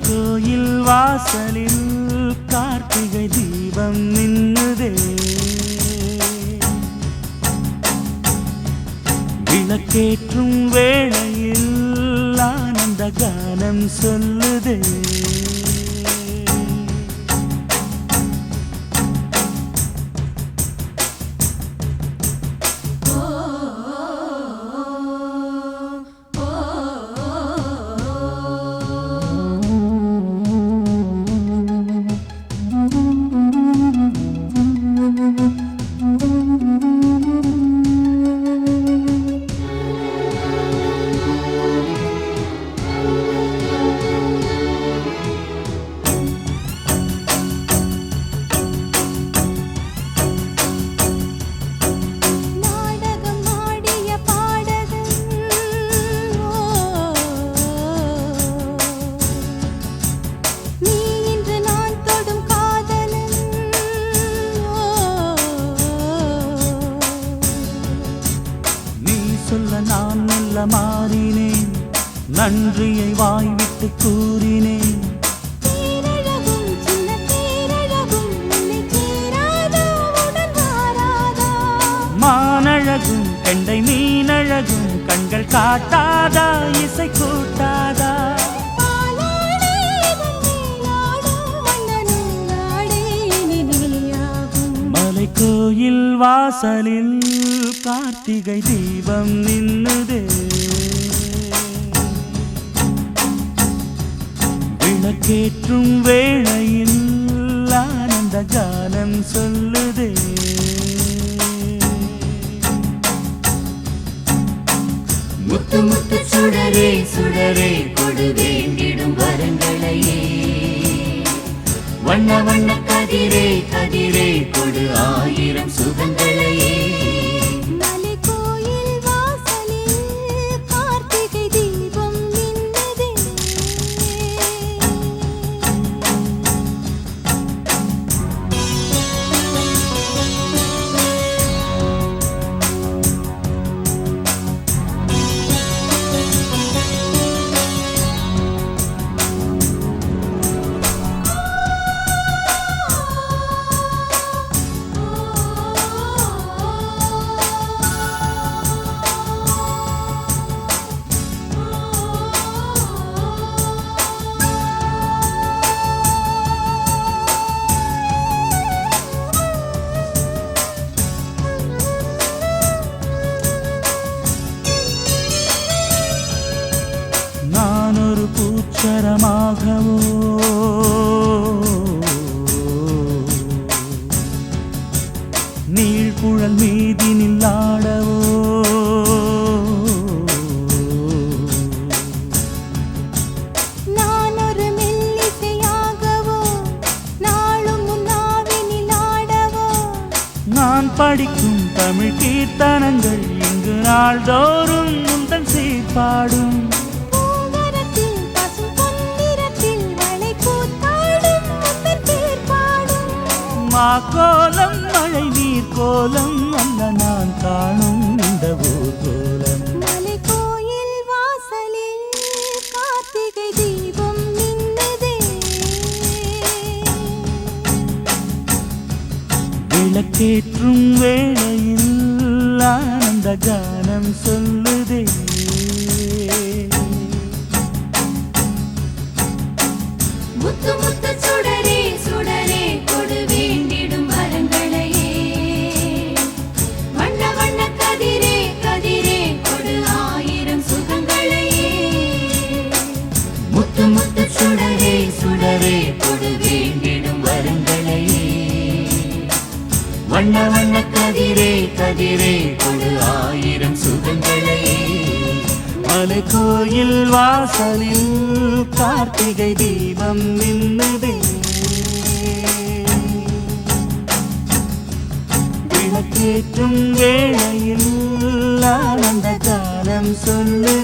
கோயில் வாசலில் கார்த்திகை தீபம் நின்னுதே, விளக்கேற்றும் வேளையில் ஆனந்த கானம் சொல்லுதே. நான் நல்ல மாறினேன், நன்றியை வாய்விட்டு கூறினேன். மானழகும் கெண்டை மீனழகும் கண்கள் காட்டாதா, இசை கூட்டாதா? மலை கோயில் வாசலில் கார்த்திகை தீபம் நின்னுதே, விளக்கேற்றும் வேளையில் ஆனந்த கானம் சொல்லுதே. முத்து முத்து சுடரே சுடரே கொடு வேண்டிடும் வரங்களையே, வண்ண வண்ண கதிரே கதிரே கொடு ஆயிரம் சுகங்களையே. பூச்சரமாகவோ நீழ்குழல் மீதினில் ஆடவோ, நான் ஒரு மெல்லிசையாகவோ நாளும் முன்னாவினில் ஆடவோ, நான் படிக்கும் தமிழ் கீர்த்தனங்கள் இங்கு நாள்தோறும் முந்தன் சீர்பாடும். கோலம் மழை நீர் கோலம் அல்ல நான் காணும் இந்த ஊர்கோலம். மலை கோயில் வாசலில் கார்த்திகை தீபம் மின்னுதே. விளக்கேற்றும் வேளையில் ஆனந்த கானம் சொல்லுதே. முத்து முத்து சுடரே சுடரே கொடு வேண்டிடும் வரங்களையே. வண்ண வண்ண கதிரே கதிரே கொடு ஆயிரம் சுகங்களையே. முத்து முத்து சுடரே சுடரே கொடு வேண்டிடும் வரங்களையே. வண்ண வண்ண கதிரே கதிரே கொடு ஆயிரம் சுகங்களையே. மலை கோயில் வாசலில் கார்த்திகை தீபம் மின்னுதே. விளக்கேற்றும் வேளையில் ஆனந்த கானம் சொல்லு.